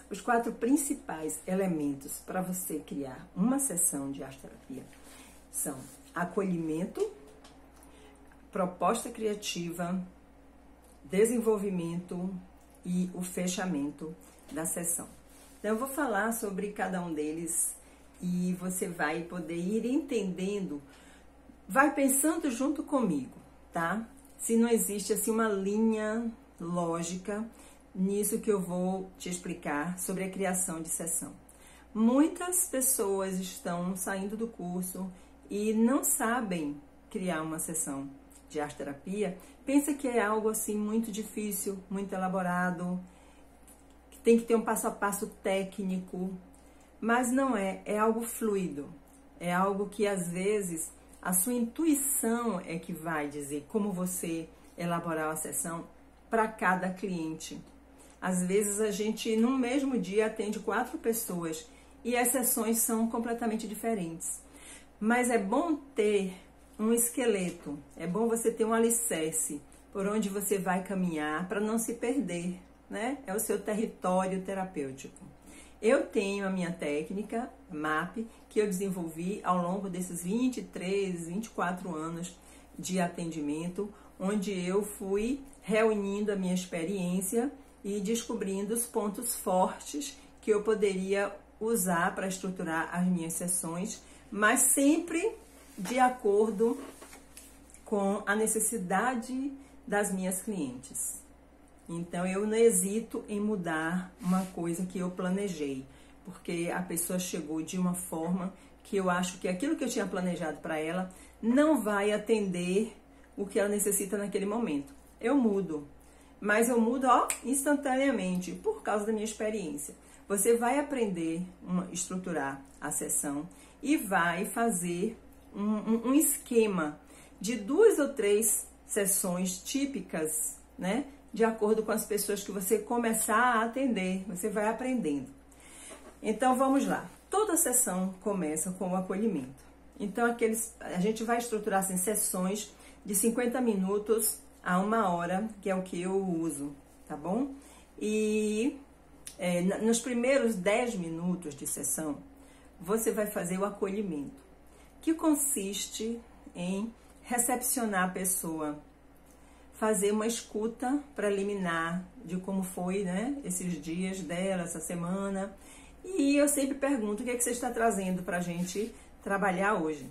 Os 4 principais elementos para você criar uma sessão de arte terapia são acolhimento, proposta criativa, desenvolvimento e o fechamento da sessão. Então, eu vou falar sobre cada um deles e você vai poder ir entendendo, vai pensando junto comigo, tá? Se não existe assim uma linha lógica nisso que eu vou te explicar sobre a criação de sessão. Muitas pessoas estão saindo do curso e não sabem criar uma sessão de arte terapia, pensa que é algo assim muito difícil, muito elaborado, que tem que ter um passo a passo técnico, mas não é, é algo fluido, é algo que às vezes a sua intuição é que vai dizer como você elaborar a sessão para cada cliente. Às vezes a gente no mesmo dia atende 4 pessoas e as sessões são completamente diferentes. Mas é bom ter um esqueleto, é bom você ter um alicerce por onde você vai caminhar para não se perder, né? É o seu território terapêutico. Eu tenho a minha técnica, MAP, que eu desenvolvi ao longo desses 23, 24 anos de atendimento, onde eu fui reunindo a minha experiência e descobrindo os pontos fortes que eu poderia usar para estruturar as minhas sessões, mas sempre de acordo com a necessidade das minhas clientes. Então, eu não hesito em mudar uma coisa que eu planejei, porque a pessoa chegou de uma forma que eu acho que aquilo que eu tinha planejado para ela não vai atender o que ela necessita naquele momento. Eu mudo, mas eu mudo instantaneamente, por causa da minha experiência. Você vai aprender a estruturar a sessão e vai fazer um esquema de 2 ou 3 sessões típicas, né? De acordo com as pessoas que você começar a atender, você vai aprendendo. Então, vamos lá. Toda sessão começa com o acolhimento. Então, a gente vai estruturar assim, sessões de 50 minutos a 1 hora, que é o que eu uso, tá bom? E nos primeiros 10 minutos de sessão, você vai fazer o acolhimento, que consiste em recepcionar a pessoa, fazer uma escuta preliminar de como foi, né, esses dias dela, essa semana. E eu sempre pergunto, o que é que você está trazendo para a gente trabalhar hoje?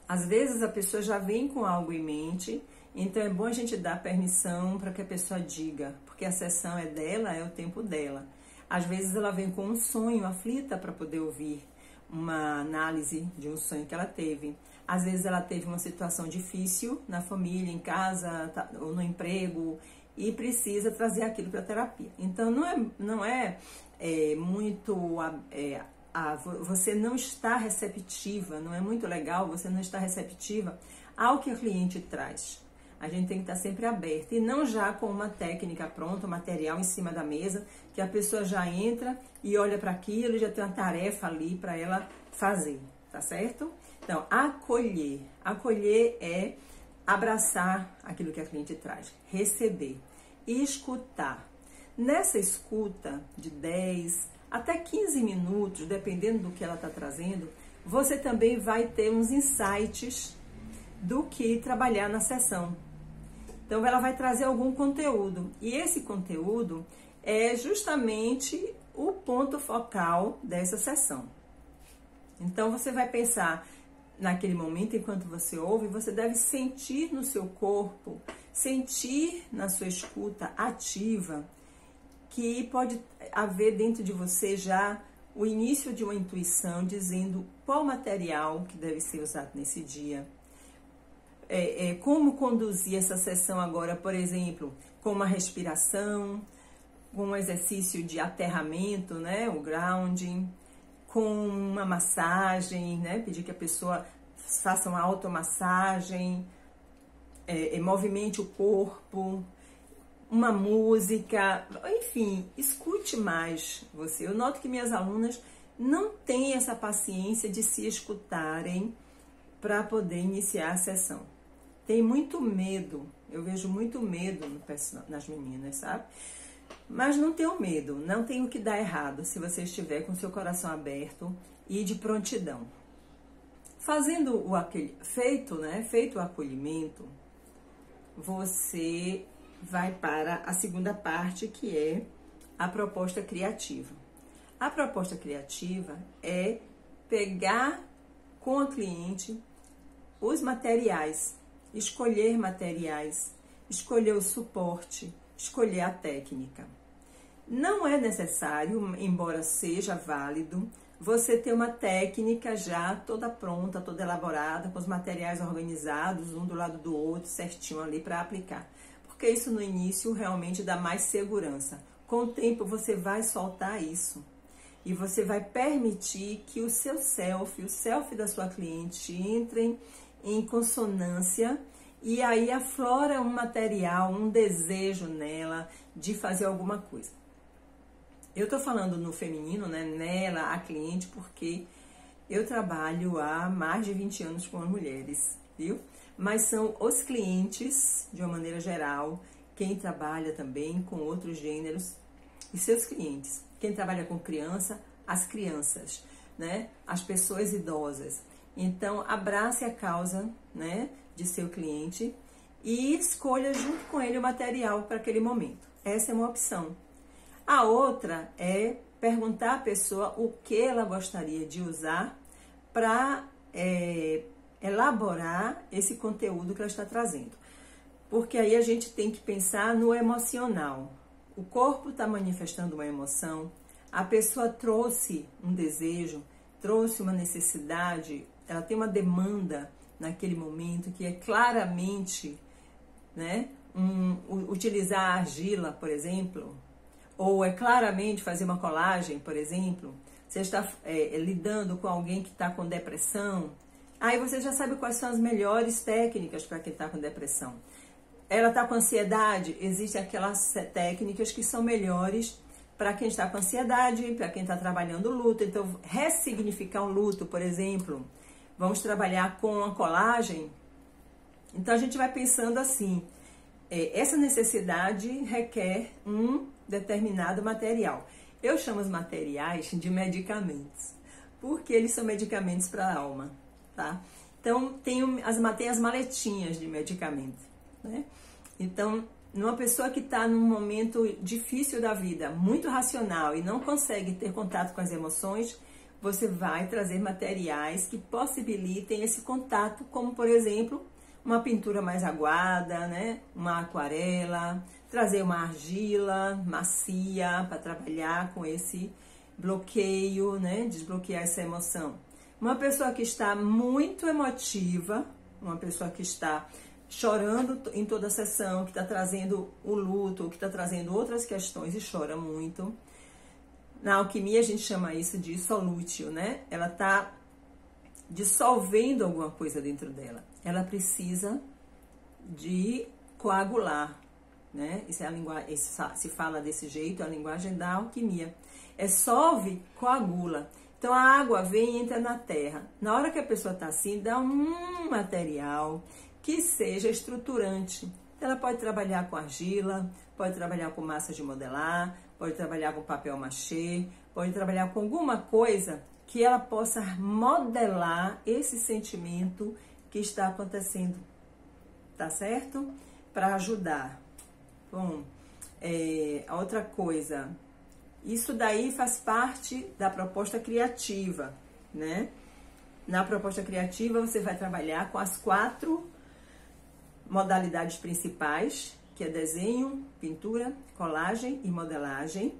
Às vezes a pessoa já vem com algo em mente, então é bom a gente dar permissão para que a pessoa diga, porque a sessão é dela, é o tempo dela. Às vezes ela vem com um sonho aflita para poder ouvir uma análise de um sonho que ela teve. Às vezes ela teve uma situação difícil na família, em casa ou no emprego e precisa trazer aquilo para a terapia. Então não é muito... você não está receptiva, não é muito legal, você não está receptiva ao que o cliente traz. A gente tem que estar sempre aberto e não já com uma técnica pronta, um material em cima da mesa, que a pessoa já entra e olha para aquilo e já tem uma tarefa ali para ela fazer, tá certo? Então, acolher. Acolher é abraçar aquilo que a cliente traz, receber e escutar. Nessa escuta de 10 até 15 minutos, dependendo do que ela está trazendo, você também vai ter uns insights do que trabalhar na sessão. Então, ela vai trazer algum conteúdo. E esse conteúdo é justamente o ponto focal dessa sessão. Então, você vai pensar naquele momento, enquanto você ouve, você deve sentir no seu corpo, sentir na sua escuta ativa, que pode haver dentro de você já o início de uma intuição dizendo qual material que deve ser usado nesse dia. Como conduzir essa sessão agora, por exemplo, com uma respiração, com um exercício de aterramento, né, o grounding, com uma massagem, né, pedir que a pessoa faça uma automassagem, movimente o corpo, uma música, enfim, escute mais você. Eu noto que minhas alunas não têm essa paciência de se escutarem para poder iniciar a sessão. Tem muito medo, eu vejo muito medo nas meninas, sabe? Mas não tenham medo, não tem o que dar errado se você estiver com seu coração aberto e de prontidão. Feito o acolhimento, você vai para a segunda parte, que é a proposta criativa. A proposta criativa é pegar com a cliente os materiais, escolher o suporte, escolher a técnica. Não é necessário, embora seja válido, você ter uma técnica já toda pronta, toda elaborada, com os materiais organizados, um do lado do outro, certinho ali para aplicar. Porque isso no início realmente dá mais segurança. Com o tempo você vai soltar isso. E você vai permitir que o seu self, o self da sua cliente entrem em consonância e aí aflora um material, um desejo nela de fazer alguma coisa. Eu tô falando no feminino, né, nela, a cliente, porque eu trabalho há mais de 20 anos com as mulheres, viu? Mas são os clientes, de uma maneira geral, quem trabalha também com outros gêneros e seus clientes. Quem trabalha com criança, as crianças, né? As pessoas idosas. Então, abrace a causa, né, de seu cliente e escolha junto com ele o material para aquele momento. Essa é uma opção. A outra é perguntar à pessoa o que ela gostaria de usar para elaborar esse conteúdo que ela está trazendo. Porque aí a gente tem que pensar no emocional. O corpo está manifestando uma emoção, a pessoa trouxe um desejo, trouxe uma necessidade, ela tem uma demanda naquele momento que é claramente, né, utilizar a argila, por exemplo, ou é claramente fazer uma colagem, por exemplo. Você está lidando com alguém que está com depressão, aí você já sabe quais são as melhores técnicas para quem está com depressão. Ela está com ansiedade, existem aquelas técnicas que são melhores para quem está com ansiedade, para quem está trabalhando o luto. Então, ressignificar o luto, por exemplo, vamos trabalhar com a colagem. Então, a gente vai pensando assim, essa necessidade requer um determinado material. Eu chamo os materiais de medicamentos, porque eles são medicamentos para a alma, tá? Então, tem as maletinhas de medicamento, né? Então, numa pessoa que está num momento difícil da vida, muito racional e não consegue ter contato com as emoções, você vai trazer materiais que possibilitem esse contato, como, por exemplo, uma pintura mais aguada, né? Uma aquarela, trazer uma argila macia para trabalhar com esse bloqueio, né? Desbloquear essa emoção. Uma pessoa que está muito emotiva, uma pessoa que está chorando em toda a sessão, que está trazendo o luto, que está trazendo outras questões e chora muito. Na alquimia a gente chama isso de solútil, né? Ela está dissolvendo alguma coisa dentro dela. Ela precisa de coagular, né? Isso é a linguagem, se fala desse jeito, é a linguagem da alquimia. Solve, coagula. Então a água vem e entra na terra. Na hora que a pessoa está assim, dá um material que seja estruturante. Ela pode trabalhar com argila, pode trabalhar com massa de modelar, pode trabalhar com papel machê, pode trabalhar com alguma coisa que ela possa modelar esse sentimento que está acontecendo, tá certo? Para ajudar. Bom, a outra coisa, isso daí faz parte da proposta criativa, né? Na proposta criativa você vai trabalhar com as 4 modalidades principais, que é desenho, pintura, colagem e modelagem.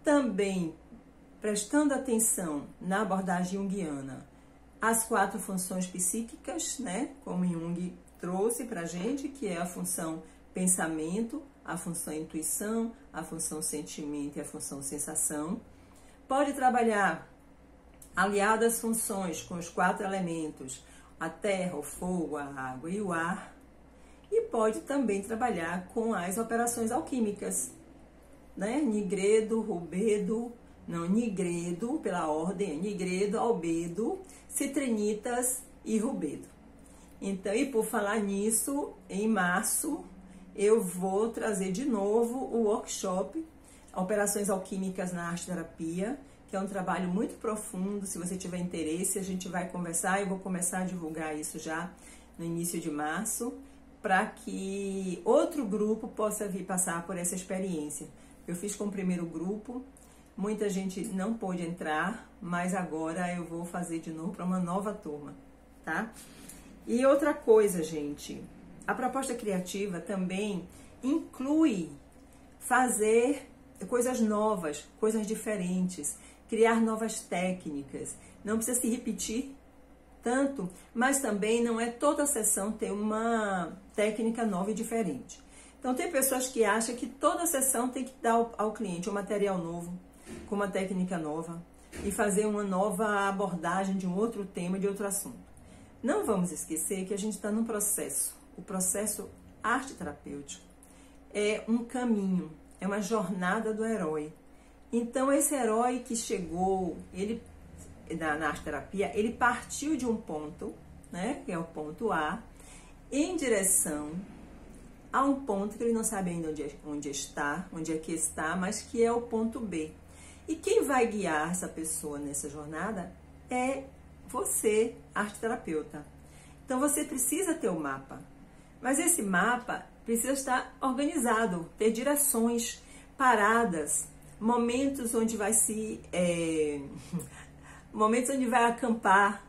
Também prestando atenção na abordagem junguiana, as 4 funções psíquicas, né? Como Jung trouxe pra gente, que é a função pensamento, a função intuição, a função sentimento e a função sensação. Pode trabalhar aliado às funções com os 4 elementos, a terra, o fogo, a água e o ar. E pode também trabalhar com as operações alquímicas, né? Nigredo, rubedo, não, nigredo, pela ordem, nigredo, albedo, citrinitas e rubedo. Então, e por falar nisso, em março, eu vou trazer de novo o workshop Operações Alquímicas na Arte Terapia, que é um trabalho muito profundo. Se você tiver interesse, a gente vai conversar. Eu vou começar a divulgar isso já no início de março, para que outro grupo possa vir passar por essa experiência. Eu fiz com o primeiro grupo, muita gente não pôde entrar, mas agora eu vou fazer de novo para uma nova turma, tá? E outra coisa, gente, a proposta criativa também inclui fazer coisas novas, coisas diferentes, criar novas técnicas. Não precisa se repetir tanto, mas também não é toda sessão ter uma técnica nova e diferente. Então tem pessoas que acham que toda sessão tem que dar ao cliente um material novo, com uma técnica nova, e fazer uma nova abordagem de um outro tema, de outro assunto. Não vamos esquecer que a gente está num processo. O processo arte terapêutico é um caminho, é uma jornada do herói. Então esse herói que chegou, ele na arte terapia, ele partiu de um ponto, né, que é o ponto A, em direção a um ponto que ele não sabe ainda onde é que está, mas que é o ponto B. E quem vai guiar essa pessoa nessa jornada é você, arte terapeuta. Então você precisa ter o mapa, mas esse mapa precisa estar organizado, ter direções, paradas, momentos onde vai momentos onde vai acampar,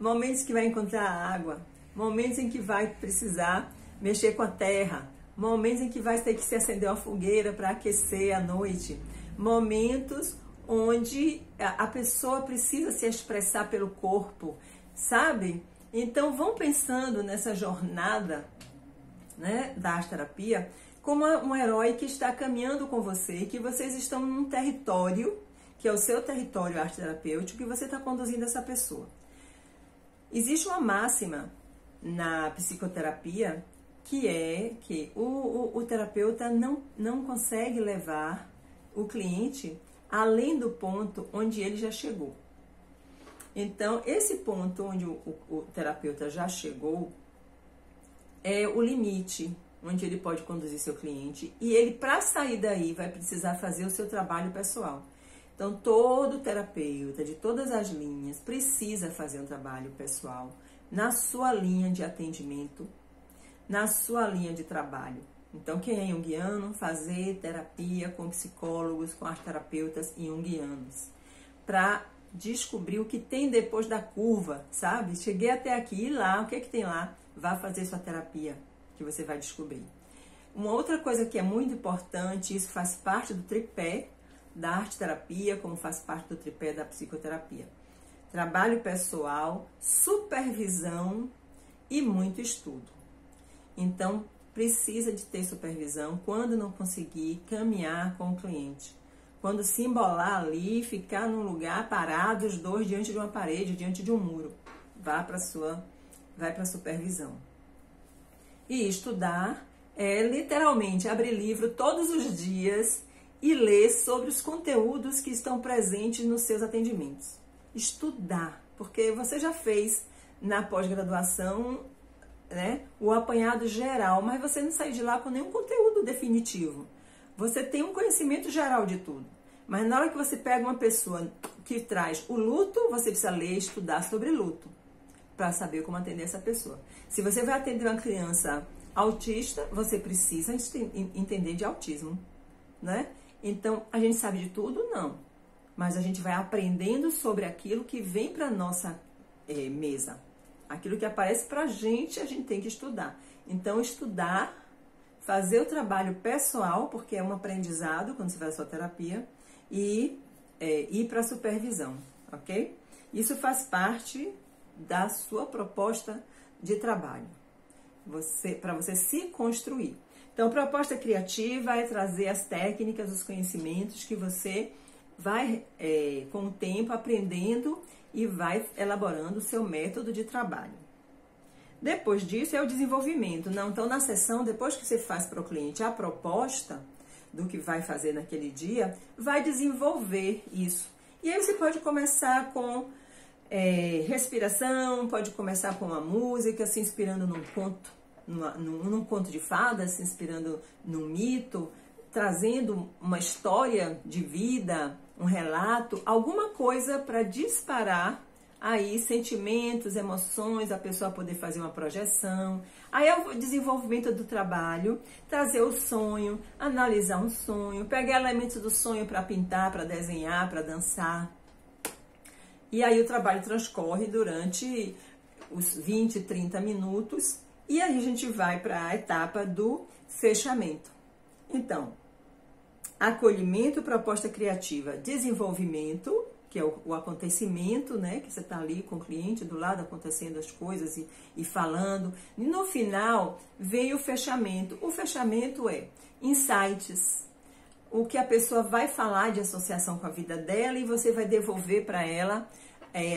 momentos que vai encontrar água, momentos em que vai precisar mexer com a terra, momentos em que vai ter que se acender uma fogueira para aquecer à noite, momentos onde a pessoa precisa se expressar pelo corpo, sabe? Então vão pensando nessa jornada, né, da arte terapia como um herói que está caminhando com você e que vocês estão num território que é o seu território arte terapêutico, que você está conduzindo essa pessoa. Existe uma máxima na psicoterapia que é que o terapeuta não consegue levar o cliente além do ponto onde ele já chegou. Então, esse ponto onde o terapeuta já chegou é o limite onde ele pode conduzir seu cliente, e ele, para sair daí, vai precisar fazer o seu trabalho pessoal. Então, todo terapeuta de todas as linhas precisa fazer um trabalho pessoal na sua linha de atendimento, na sua linha de trabalho. Então, quem é junguiano, fazer terapia com psicólogos, com arteterapeutas e junguianos, para descobrir o que tem depois da curva, sabe? Cheguei até aqui, e lá, o que é que tem lá? Vá fazer sua terapia, que você vai descobrir. Uma outra coisa que é muito importante, isso faz parte do tripé da arte terapia, como faz parte do tripé da psicoterapia. Trabalho pessoal, supervisão e muito estudo. Então, precisa de ter supervisão quando não conseguir caminhar com o cliente. Quando se embolar ali, ficar num lugar parado, os dois diante de uma parede, diante de um muro. Vai para a supervisão. E estudar é literalmente abrir livro todos os dias e ler sobre os conteúdos que estão presentes nos seus atendimentos. Estudar, porque você já fez na pós-graduação, né, o apanhado geral, mas você não saiu de lá com nenhum conteúdo definitivo. Você tem um conhecimento geral de tudo, mas na hora que você pega uma pessoa que traz o luto, você precisa ler e estudar sobre luto, para saber como atender essa pessoa. Se você vai atender uma criança autista, você precisa entender de autismo, né? Então, a gente sabe de tudo? Não. Mas a gente vai aprendendo sobre aquilo que vem para a nossa mesa. Aquilo que aparece para a gente tem que estudar. Então, estudar, fazer o trabalho pessoal, porque é um aprendizado quando você faz a sua terapia, e ir para a supervisão, ok? Isso faz parte da sua proposta de trabalho, para você se construir. Então, proposta criativa é trazer as técnicas, os conhecimentos que você vai, com o tempo, aprendendo e vai elaborando o seu método de trabalho. Depois disso é o desenvolvimento. Não, então, na sessão, depois que você faz para o cliente a proposta do que vai fazer naquele dia, vai desenvolver isso. E aí você pode começar com respiração, pode começar com uma música, se inspirando num conto num conto de fadas, se inspirando num mito, trazendo uma história de vida, um relato, alguma coisa para disparar aí sentimentos, emoções, a pessoa poder fazer uma projeção. Aí é o desenvolvimento do trabalho, trazer o sonho, analisar um sonho, pegar elementos do sonho para pintar, para desenhar, para dançar. E aí o trabalho transcorre durante os 20, 30 minutos e aí a gente vai para a etapa do fechamento. Então, acolhimento, proposta criativa, desenvolvimento, que é o acontecimento, né? Que você está ali com o cliente do lado, acontecendo as coisas e falando. E no final, vem o fechamento. O fechamento é insights, o que a pessoa vai falar de associação com a vida dela e você vai devolver para ela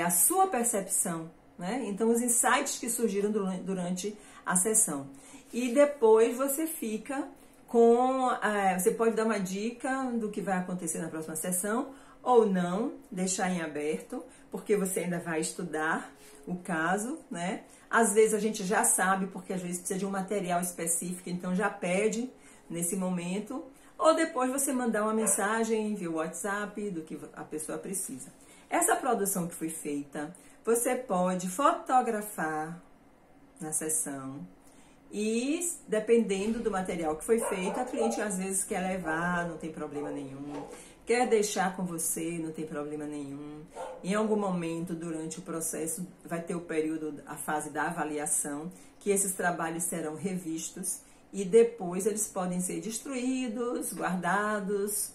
a sua percepção, né? Então, os insights que surgiram durante a sessão. E depois você fica com... você pode dar uma dica do que vai acontecer na próxima sessão, ou não, deixar em aberto, porque você ainda vai estudar o caso, né? Às vezes a gente já sabe, porque às vezes precisa de um material específico, então já pede nesse momento, ou depois você mandar uma mensagem via WhatsApp do que a pessoa precisa. Essa produção que foi feita, você pode fotografar na sessão e, dependendo do material que foi feito, a cliente às vezes quer levar, não tem problema nenhum. Quer deixar com você, não tem problema nenhum. Em algum momento, durante o processo, vai ter o período, a fase da avaliação, que esses trabalhos serão revistos e depois eles podem ser destruídos, guardados,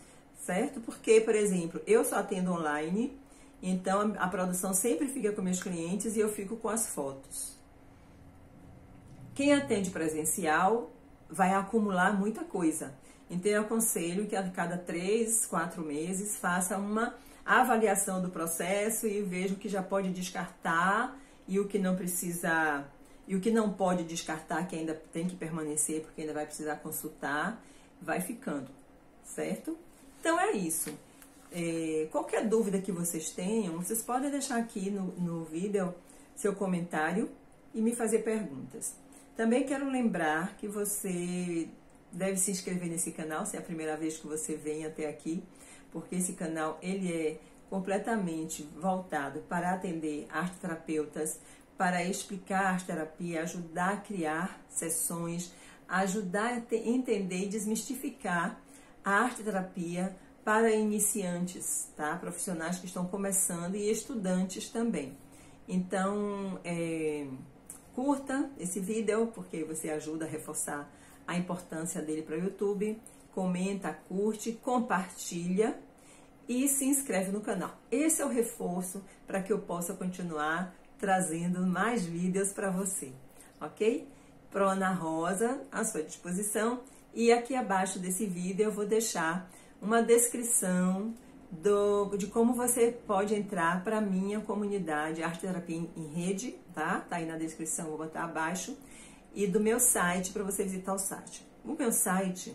certo? Porque, por exemplo, eu só atendo online, então a produção sempre fica com meus clientes e eu fico com as fotos. Quem atende presencial vai acumular muita coisa. Então, eu aconselho que a cada 3, 4 meses faça uma avaliação do processo e veja o que já pode descartar e o que não precisa, e o que não pode descartar, que ainda tem que permanecer, porque ainda vai precisar consultar, vai ficando, certo? Então, é isso. Qualquer dúvida que vocês tenham, vocês podem deixar aqui no vídeo seu comentário e me fazer perguntas. Também quero lembrar que você deve se inscrever nesse canal, se é a primeira vez que você vem até aqui, porque esse canal ele é completamente voltado para atender arteterapeutas, para explicar a arteterapia, ajudar a criar sessões, ajudar a entender e desmistificar a arteterapia para iniciantes, tá? Profissionais que estão começando e estudantes também. Então, curta esse vídeo, porque você ajuda a reforçar a importância dele para o YouTube, comenta, curte, compartilha e se inscreve no canal. Esse é o reforço para que eu possa continuar trazendo mais vídeos para você, ok? Pro Ana Rosa, à sua disposição, e aqui abaixo desse vídeo eu vou deixar uma descrição de como você pode entrar para a minha comunidade Arte Terapia em Rede, tá? Tá aí na descrição, vou botar abaixo. E do meu site, para você visitar o site. O meu site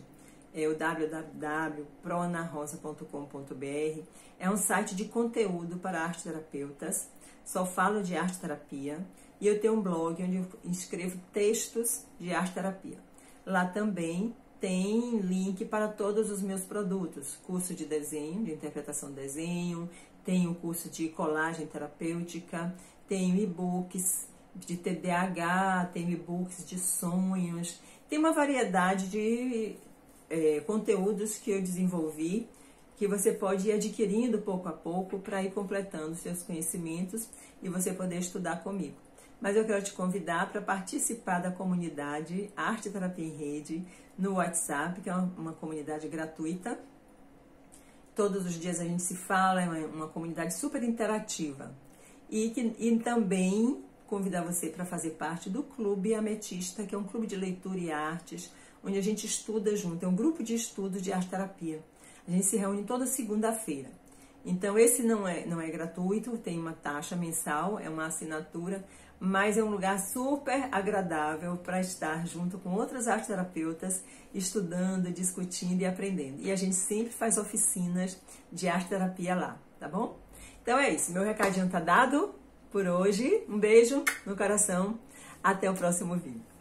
é o www.proanarosa.com.br. É um site de conteúdo para arteterapeutas. Só falo de arteterapia. E eu tenho um blog onde eu escrevo textos de arteterapia. Lá também tem link para todos os meus produtos. Curso de desenho, de interpretação de desenho. Tenho curso de colagem terapêutica. Tenho e-books de TDAH, tem e-books de sonhos, tem uma variedade de conteúdos que eu desenvolvi, que você pode ir adquirindo pouco a pouco para ir completando seus conhecimentos e você poder estudar comigo. Mas eu quero te convidar para participar da comunidade Arte Terapia em Rede no WhatsApp, que é uma comunidade gratuita. Todos os dias a gente se fala, é uma comunidade super interativa. E também convidar você para fazer parte do Clube Ametista, que é um clube de leitura e artes, onde a gente estuda junto, é um grupo de estudos de arte-terapia. A gente se reúne toda segunda-feira. Então, esse não é gratuito, tem uma taxa mensal, é uma assinatura, mas é um lugar super agradável para estar junto com outras arte-terapeutas, estudando, discutindo e aprendendo. E a gente sempre faz oficinas de arte-terapia lá, tá bom? Então é isso, meu recadinho tá dado por hoje. Um beijo no coração, até o próximo vídeo.